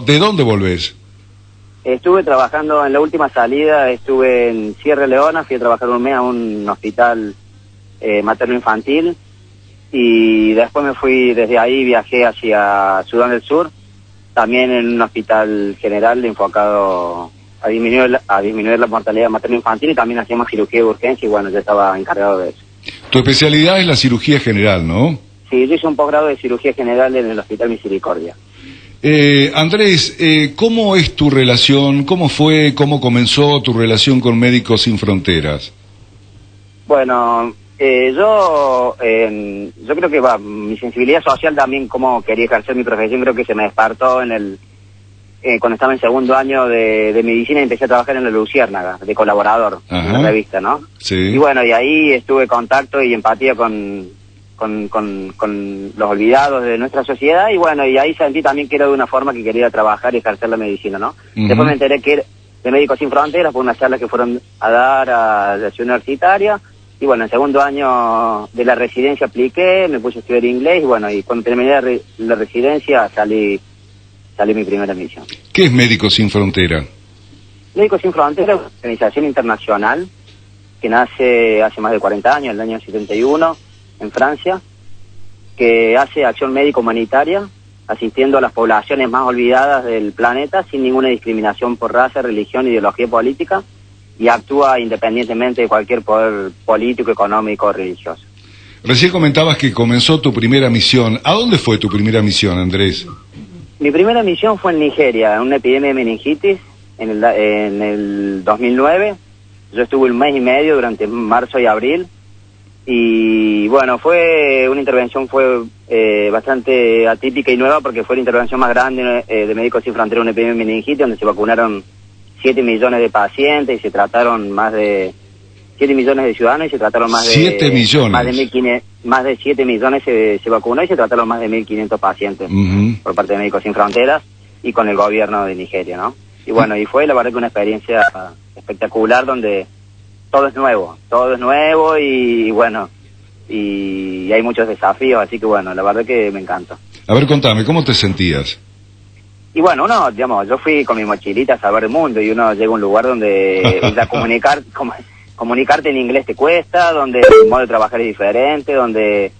¿De dónde volvés? Estuve trabajando en la última salida, estuve en Sierra Leona, fui a trabajar un mes a un hospital materno-infantil y después me fui, desde ahí viajé hacia Sudán del Sur, también en un hospital general enfocado a disminuir la mortalidad materno-infantil y también hacíamos cirugía de urgencia y bueno, yo estaba encargado de eso. Tu especialidad es la cirugía general, ¿no? Sí, yo hice un posgrado de cirugía general en el Hospital Misericordia. Andrés, ¿cómo es tu relación? ¿Cómo fue, cómo comenzó tu relación con Médicos Sin Fronteras? Bueno, yo creo que mi sensibilidad social también, como quería ejercer mi profesión, creo que se me despertó cuando estaba en segundo año de medicina y empecé a trabajar en la Luciérnaga, de colaborador, en la revista, ¿no? Sí. Y bueno, y ahí estuve en contacto y empatía con los olvidados de nuestra sociedad y bueno, y ahí sentí también que era de una forma que quería trabajar y ejercer la medicina, ¿no? Después me enteré que era de Médicos Sin Fronteras por unas charlas que fueron a dar a la ciudad universitaria y bueno, en segundo año de la residencia apliqué, me puse a estudiar inglés y bueno, y cuando terminé la residencia salí mi primera misión. ¿Qué es Médicos Sin Fronteras? Médicos Sin Fronteras es una organización internacional que nace hace más de 40 años, en el año 71, en Francia, que hace acción médica humanitaria, asistiendo a las poblaciones más olvidadas del planeta sin ninguna discriminación por raza, religión, ideología política, y actúa independientemente de cualquier poder político, económico o religioso. Recién comentabas que comenzó tu primera misión. ¿A dónde fue tu primera misión, Andrés? Mi primera misión fue en Nigeria, en una epidemia de meningitis, en el 2009. Yo estuve un mes y medio durante marzo y abril. Y bueno, fue una intervención bastante atípica y nueva porque fue la intervención más grande de Médicos Sin Fronteras, una epidemia de meningitis donde se vacunaron 7 millones de pacientes y se trataron más de 7 millones de ciudadanos y se trataron más de 7 millones. Más de 7 millones se vacunó y se trataron más de 1.500 pacientes por parte de Médicos Sin Fronteras y con el gobierno de Nigeria, ¿no? Y bueno, y fue la verdad que una experiencia espectacular donde todo es nuevo y bueno, y hay muchos desafíos, así que bueno, la verdad que me encanta. A ver, contame, ¿cómo te sentías? Y bueno, yo fui con mi mochilita a salvar el mundo y uno llega a un lugar donde comunicarte en inglés te cuesta, donde el modo de trabajar es diferente, donde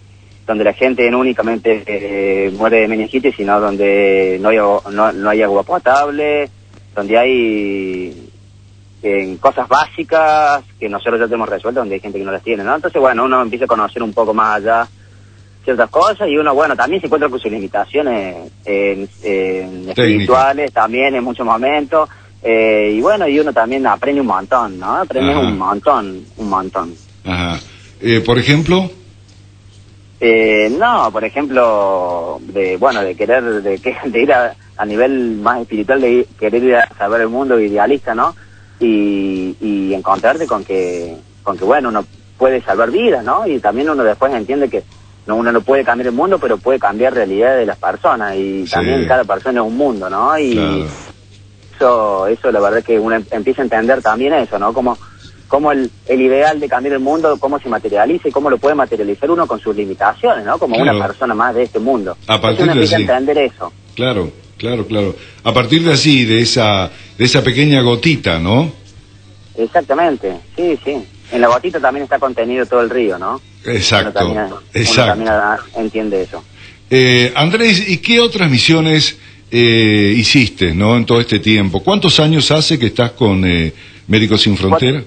la gente no únicamente muere de meningitis, sino donde no hay agua potable, donde hay cosas básicas que nosotros ya tenemos resueltas, donde hay gente que no las tiene, ¿no? Entonces, bueno, uno empieza a conocer un poco más allá ciertas cosas y uno, bueno, también se encuentra con sus limitaciones espirituales también en muchos momentos, y bueno, y uno también aprende un montón, ¿no? Aprende un montón. Ajá. ¿Por ejemplo? No, por ejemplo, de ir a nivel más espiritual, de querer ir a saber el mundo idealista, ¿no? Y encontrarte con que bueno, uno puede salvar vidas, ¿no? Y también uno después entiende que uno no puede cambiar el mundo, pero puede cambiar realidades de las personas y también cada persona es un mundo, ¿no? Y claro, eso la verdad que uno empieza a entender también eso, ¿no? Como el ideal de cambiar el mundo, cómo se materializa y cómo lo puede materializar uno con sus limitaciones, ¿no? Como una persona más de este mundo. A partir uno de empieza a entender eso. Claro. A partir de así, de esa pequeña gotita, ¿no? Exactamente, sí. En la gotita también está contenido todo el río, ¿no? Exacto. Uno también entiende eso. Andrés, ¿y qué otras misiones hiciste, ¿no? En todo este tiempo. ¿Cuántos años hace que estás con Médicos Sin Fronteras?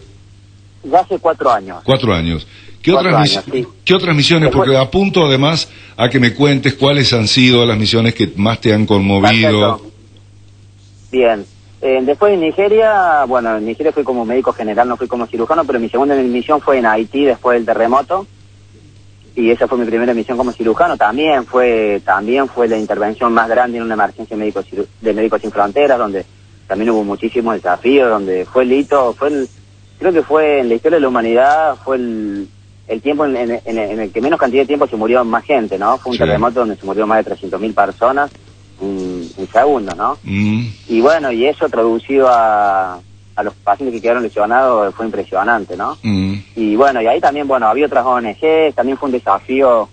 Ya hace 4 años. 4 años. ¿Qué otras misiones? Porque apunto además a que me cuentes cuáles han sido las misiones que más te han conmovido. Perfecto. Bien. Después de Nigeria, bueno, en Nigeria fui como médico general, no fui como cirujano, pero mi segunda misión fue en Haití después del terremoto. Y esa fue mi primera misión como cirujano. También fue la intervención más grande en una emergencia de Médicos Sin Fronteras, donde también hubo muchísimos desafíos, donde fue el hito, creo que fue en la historia de la humanidad, fue el tiempo en el que menos cantidad de tiempo se murió más gente, ¿no? Fue un terremoto donde se murió más de 300.000 personas en segundos, ¿no? Y bueno, y eso traducido a los pacientes que quedaron lesionados fue impresionante, ¿no? Y bueno, y ahí también, bueno, había otras ONGs, también fue un desafío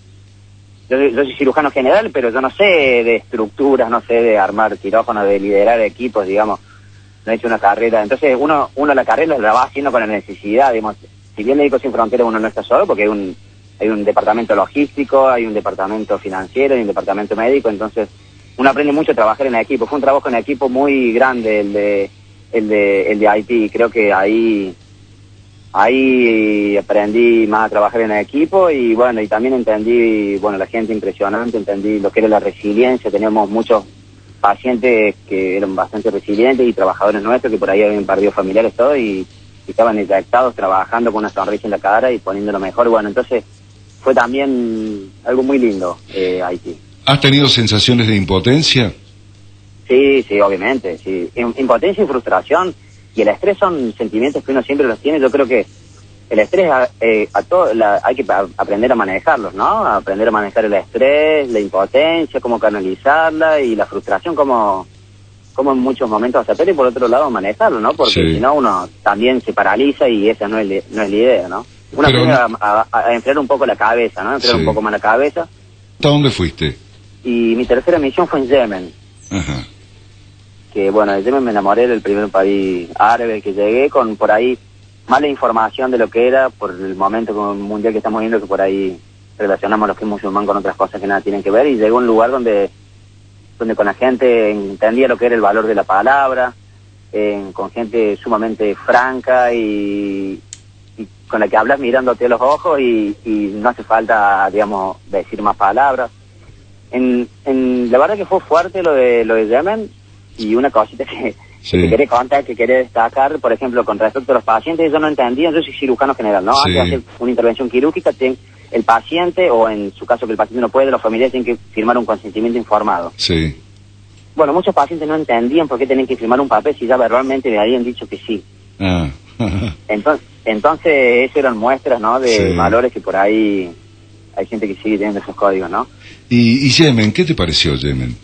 yo soy cirujano general, pero yo no sé de estructuras, no sé de armar quirófanos, de liderar equipos, digamos, no he hecho una carrera. Entonces uno la carrera la va haciendo con la necesidad, digamos. Si bien Médicos Sin Fronteras uno no está solo, porque hay un departamento logístico, hay un departamento financiero, hay un departamento médico, entonces uno aprende mucho a trabajar en equipo. Fue un trabajo en equipo muy grande el de Haití. Creo que ahí aprendí más a trabajar en equipo y bueno, y también entendí, bueno, la gente impresionante, entendí lo que era la resiliencia. Teníamos muchos pacientes que eran bastante resilientes y trabajadores nuestros que por ahí habían perdido familiares todo y estaban inyectados, trabajando con una sonrisa en la cara y poniendo lo mejor. Bueno, entonces fue también algo muy lindo, Haití. ¿Has tenido sensaciones de impotencia? Sí, obviamente, sí. Impotencia y frustración y el estrés son sentimientos que uno siempre los tiene. Yo creo que el estrés hay que aprender a manejarlos, ¿no? Aprender a manejar el estrés, la impotencia, cómo canalizarla y la frustración, cómo en muchos momentos aceptar y por otro lado manejarlo, ¿no? Porque si no uno también se paraliza y esa no es la idea, ¿no? Uno aprende a enfriar un poco la cabeza, ¿no? Enfriar un poco más la cabeza. ¿Hasta dónde fuiste? Y mi tercera misión fue en Yemen. Ajá. Que bueno, de Yemen me enamoré del primer país árabe que llegué, con por ahí mala información de lo que era por el momento mundial que estamos viendo, que por ahí relacionamos lo que es musulmán con otras cosas que nada tienen que ver, y llegué a un lugar donde con la gente entendía lo que era el valor de la palabra, con gente sumamente franca y con la que hablas mirándote a los ojos y no hace falta, digamos, decir más palabras. La verdad que fue fuerte lo de Yemen, y una cosita que te quería contar, que quería destacar, por ejemplo, con respecto a los pacientes, ellos no entendían. Yo soy cirujano general, ¿no? Antes de hacer una intervención quirúrgica, el paciente, o en su caso que el paciente no puede, los familiares tienen que firmar un consentimiento informado. Sí. Bueno, muchos pacientes no entendían por qué tenían que firmar un papel si ya verbalmente le habían dicho que sí. Ah. Entonces, eso eran muestras, ¿no? De valores que por ahí hay gente que sigue teniendo esos códigos, ¿no? ¿Y Yemen? ¿Qué te pareció Yemen?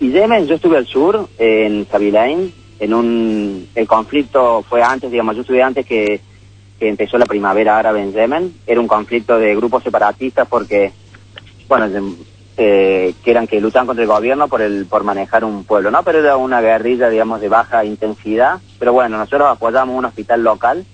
Y Yemen, yo estuve al sur, en Sabilain, el conflicto fue antes, digamos, yo estuve antes que empezó la primavera árabe en Yemen. Era un conflicto de grupos separatistas porque, bueno, que eran que luchaban contra el gobierno por manejar un pueblo, ¿no? Pero era una guerrilla, digamos, de baja intensidad. Pero bueno, nosotros apoyamos un hospital local,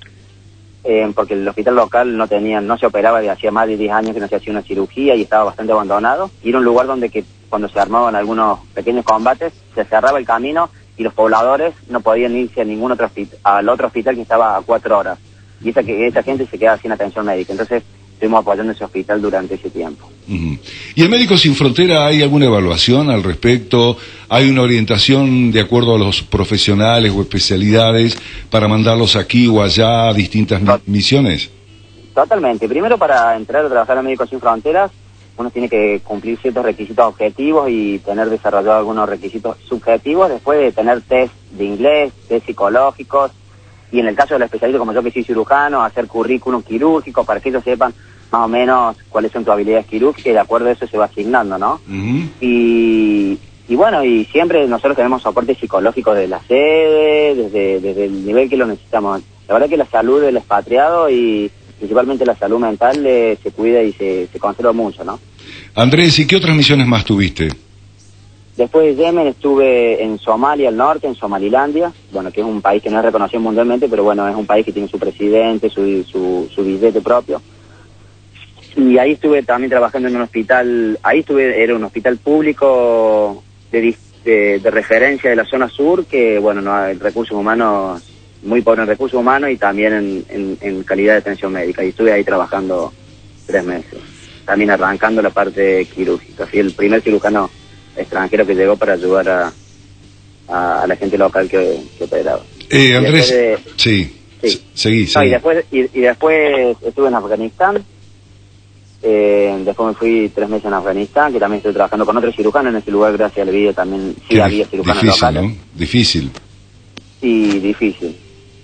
porque el hospital local no se operaba desde hacía más de 10 años que no se hacía una cirugía y estaba bastante abandonado. Y era un lugar donde cuando se armaban algunos pequeños combates, se cerraba el camino y los pobladores no podían irse a ningún otro al otro hospital que estaba a 4 horas. Y esa gente se quedaba sin atención médica. Entonces estuvimos apoyando ese hospital durante ese tiempo. Uh-huh. ¿Y en Médicos Sin Frontera hay alguna evaluación al respecto? ¿Hay una orientación de acuerdo a los profesionales o especialidades para mandarlos aquí o allá a distintas misiones? Totalmente. Primero, para entrar a trabajar en Médicos Sin Fronteras, uno tiene que cumplir ciertos requisitos objetivos y tener desarrollado algunos requisitos subjetivos. Después de tener test de inglés, test psicológicos, y en el caso del especialista como yo, que soy cirujano, hacer currículum quirúrgico para que ellos sepan más o menos cuáles son tus habilidades quirúrgicas, y de acuerdo a eso se va asignando, ¿no? Uh-huh. Y bueno, y siempre nosotros tenemos soporte psicológico de la sede, desde el nivel que lo necesitamos. La verdad que la salud del expatriado y principalmente la salud mental se cuida y se conserva mucho, ¿no? Andrés, ¿y qué otras misiones más tuviste? Después de Yemen estuve en Somalia, al norte, en Somalilandia, bueno, que es un país que no es reconocido mundialmente, pero bueno, es un país que tiene su presidente, su billete propio. Y ahí estuve también trabajando en un hospital, era un hospital público de referencia de la zona sur, que bueno, no hay recursos humanos, muy pobre en recursos humanos y también en calidad de atención médica. Y estuve ahí trabajando 3 meses, también arrancando la parte quirúrgica. Fui el primer cirujano extranjero que llegó para ayudar a la gente local que operaba. Andrés, seguí. No, y después estuve en Afganistán. Después me fui 3 meses en Afganistán, que también estoy trabajando con otros cirujanos en ese lugar. Gracias al video también había cirujanos locales, ¿no? Difícil. Sí, difícil.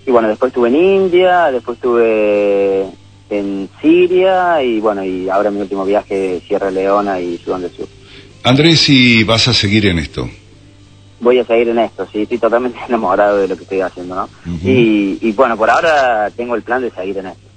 Y bueno, después estuve en India, después estuve en Siria y bueno, y ahora mi último viaje, Sierra Leona y Sudán del Sur. Andrés, ¿y vas a seguir en esto? Voy a seguir en esto, sí, estoy totalmente enamorado de lo que estoy haciendo, ¿no? Uh-huh. Y bueno, por ahora tengo el plan de seguir en esto.